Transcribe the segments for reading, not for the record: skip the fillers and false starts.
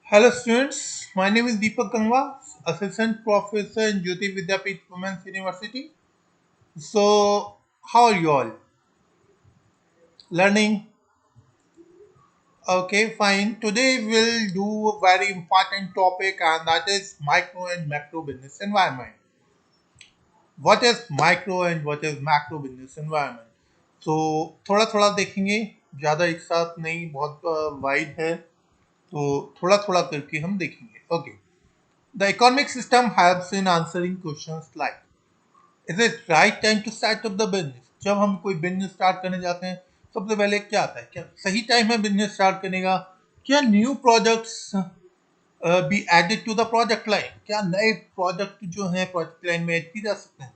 Hello students, my name is Deepak Gangwa, Assistant Professor in Jyoti Vidyapeeth Women's University. So, how are you all? Learning? Okay, fine. Today we'll do a very important topic and that is micro and macro business environment. What is micro and what is macro business environment? So, थोड़ा थोड़ा देखेंगे, ज़्यादा एक साथ नहीं, बहुत wide है, तो थोड़ा थोड़ा करके हम देखेंगे. Okay. The economic system helps in answering questions like is it right time to start up the business. जब हम कोई बिजनेस स्टार्ट करने जाते हैं सबसे पहले क्या आता है, क्या सही टाइम है बिजनेस स्टार्ट करने का? क्या new products be added to the project line? क्या नए प्रोडक्ट जो हैं प्रोजेक्ट लाइन में ऐड किए जा सकते हैं?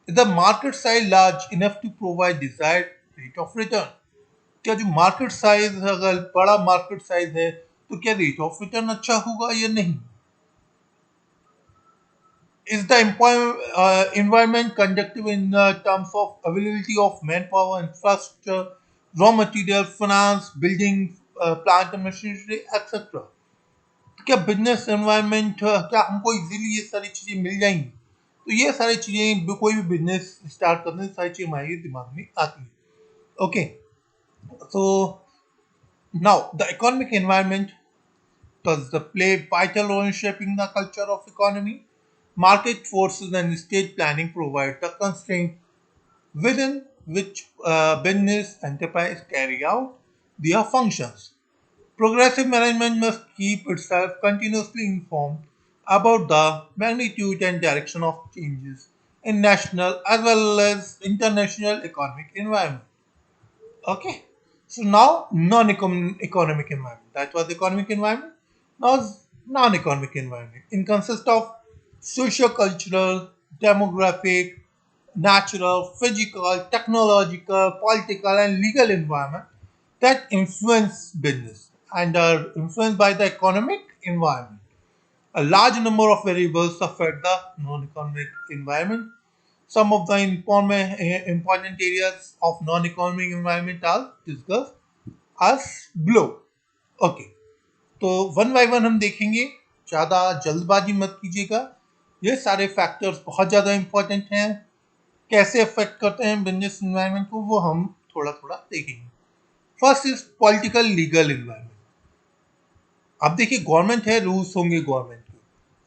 Is the market size large enough to provide desired rate of return? क्या जो मार्केट साइज, अगर बड़ा मार्केट साइज है तो क्या रेट ऑफ रिटर्न अच्छा होगा या नहीं? Is the environment conducive in terms of availability of manpower, infrastructure, raw material, finance, building, plant and machinery, etc. क्या बिजनेस एनवायरनमेंट, क्या हमको इजीली ये सारी चीज़ें मिल जाएंगी? तो ये सारी चीज़ें कोई भी बिजनेस स्टार्ट करने से सारी चीज़ें हमारे दिमाग में आती हैं. Okay, so now the economic environment does the play vital role in shaping the culture of economy. Market forces and state planning provide the constraint within which business enterprise carry out their functions. Progressive management must keep itself continuously informed about the magnitude and direction of changes in national as well as international economic environment. Okay. So now non-economic environment. That was economic environment. Now is non-economic environment. It consists of socio-cultural, demographic, natural, physical, technological, political, and legal environment that influence business and are influenced by the economic environment. A large number of variables affect the non-economic environment. Some of the important areas of non-economic environment are discussed as below. Okay, तो one by one हम देखेंगे, ज़्यादा जल्दबाजी मत कीजिएगा. ये सारे factors बहुत ज़्यादा इंपॉर्टेंट हैं. कैसे अफेक्ट करते हैं बिजनेस इन्वायरमेंट को वो हम थोड़ा थोड़ा देखेंगे. First is political legal environment. अब देखिए, गवर्नमेंट है, रूल्स होंगे गवर्नमेंट के.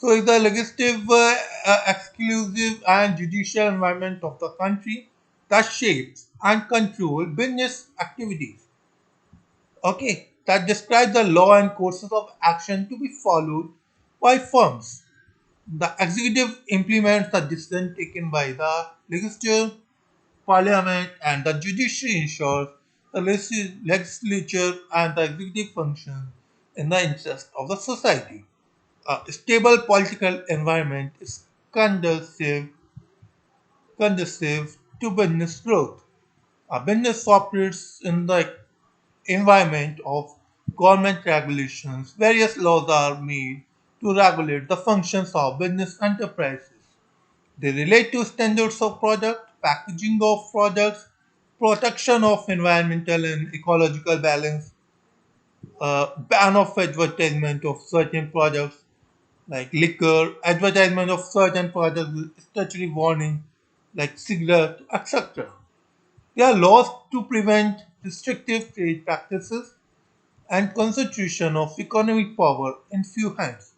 So is the legislative, exclusive and judicial environment of the country that shapes and control business activities. Okay, that describes the law and courses of action to be followed by firms. The executive implements the decision taken by the legislature, parliament, and the judiciary ensures the legislature and the executive function in the interest of the society. A stable political environment is conducive to business growth. A business operates in the environment of government regulations. Various laws are made to regulate the functions of business enterprises. They relate to standards of product, packaging of products, protection of environmental and ecological balance, ban of advertisement of certain products, like liquor, advertisement of certain products with statutory warning like cigarette, etc. There are laws to prevent restrictive trade practices and concentration of economic power in few hands.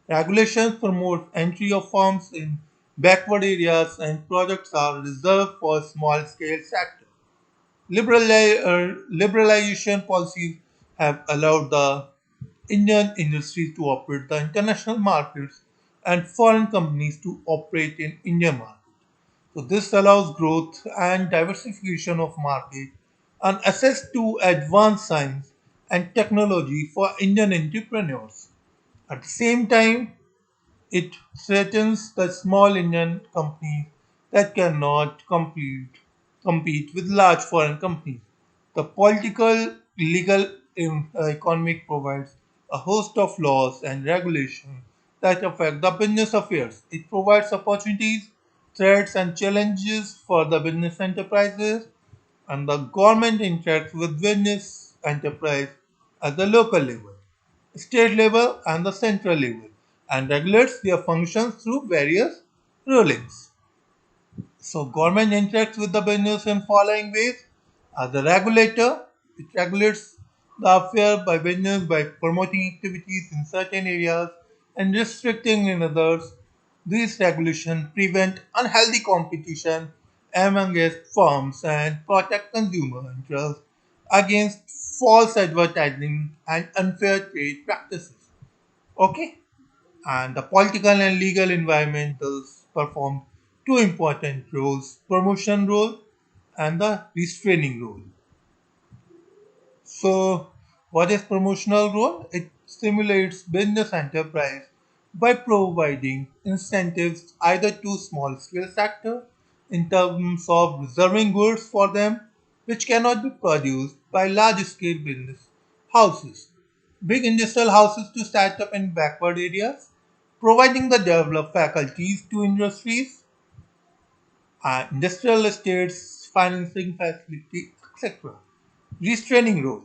Regulations promote entry of firms in backward areas and products are reserved for small scale sector. Liberalization policies have allowed the Indian industry to operate the international markets and foreign companies to operate in Indian market. So this allows growth and diversification of market and access to advanced science and technology for Indian entrepreneurs. At the same time, it threatens the small Indian companies that cannot compete with large foreign companies. The political, legal, economic provides a host of laws and regulations that affect the business affairs. It provides opportunities, threats, and challenges for the business enterprises, and the government interacts with business enterprise at the local level. state level and the central level, and regulates their functions through various rulings. So government interacts with the business in following ways. As a regulator, it regulates the affair by business by promoting activities in certain areas and restricting in others. These regulations prevent unhealthy competition among its firms and protect consumer interests against false advertising and unfair trade practices. Okay? And the political and legal environmentals perform two important roles: promotion role and the restraining role. So, what is promotional role? It stimulates business enterprise by providing incentives either to small scale sector in terms of reserving goods for them which cannot be produced by large scale business houses. Big industrial houses to start up in backward areas, providing the developed faculties to industries, industrial estates, financing facility, etc. Restraining role.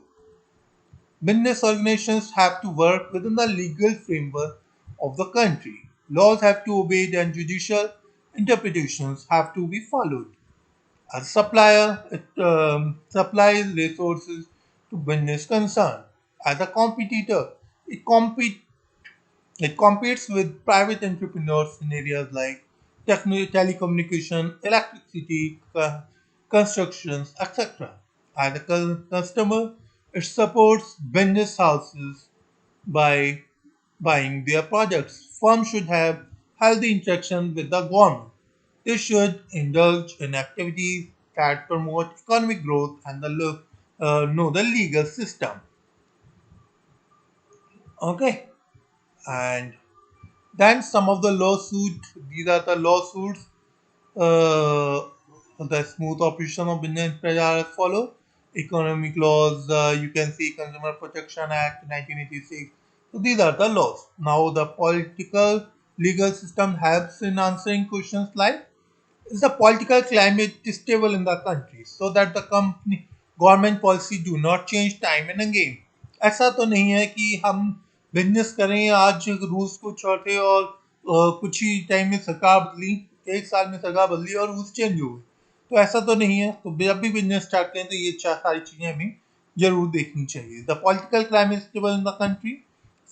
Business organizations have to work within the legal framework of the country. Laws have to obey and judicial interpretations have to be followed. As a supplier, it supplies resources to business concern. As a competitor, it, compete, it competes with private entrepreneurs in areas like telecommunication, electricity, constructions, etc. As a customer, it supports business houses by buying their products. Firms should have healthy interaction with the government. They should indulge in activities that promote economic growth and know the legal system. Okay, and then some of the lawsuits. These are the lawsuits. Uh, the smooth operation of business enterprise are as follow. Economic laws. You can see Consumer Protection Act 1986. So these are the laws. Now the political legal system helps in answering questions like: is the political climate stable in the country so that the company government policy do not change time and again. ऐसा तो नहीं है कि हम business करें आज rules को छोड़े और कुछ ही टाइम में सरकार बदली, एक साल में सरकार बदली और रूल्स चेंज हो गए. तो ऐसा तो नहीं है. तो जब भी बिजनेस स्टार्ट करें तो ये सारी चीज़ें हमें जरूर देखनी चाहिए. The political climate stable in the country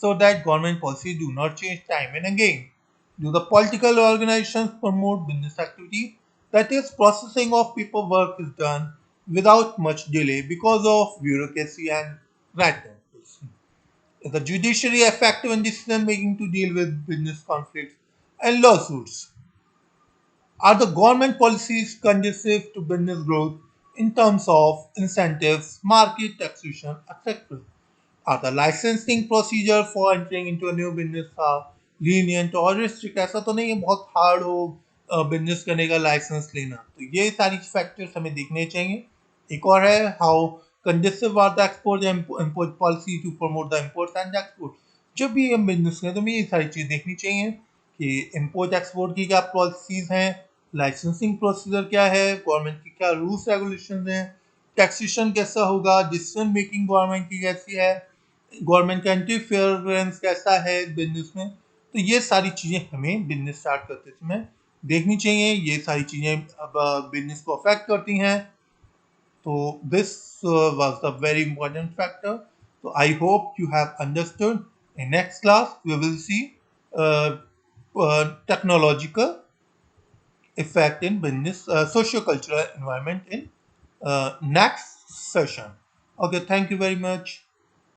so that government policy do not change time and again. Do the political organizations promote business activity? That is, processing of paperwork is done without much delay because of bureaucracy and write-ups. Is the judiciary effective in decision making to deal with business conflicts and lawsuits? Are the government policies conducive to business growth in terms of incentives, market taxation, etc.? Are the licensing procedure for entering into a new business lenient और restrict? ऐसा तो नहीं है बहुत hard हो business करने का licence लेना. तो ये सारी फैक्टर्स हमें देखने चाहिए. एक और है how conductive are the export import policy to promote the import and export. जब भी हम बिजनेस करें तो हमें ये सारी चीज़ देखनी चाहिए कि इम्पोर्ट एक्सपोर्ट की क्या पॉलिसीज हैं, लाइसेंसिंग प्रोसीजर क्या है, गवर्नमेंट की क्या रूल्स रेगुलेशन हैं, टैक्सेशन कैसा होगा, डिसीजन मेकिंग गवर्नमेंट की कैसी है, गवर्नमेंट का इंटरफेरेंस कैसा है बिजनेस में. तो ये सारी चीज़ें हमें बिजनेस स्टार्ट करते समय देखनी चाहिए. ये सारी चीज़ें अब बिजनेस को अफेक्ट करती हैं. तो this was the very important factor. तो I hope you have understood. In next class, we will see technological effect in business, socio-cultural environment in next session. Okay, thank you very much.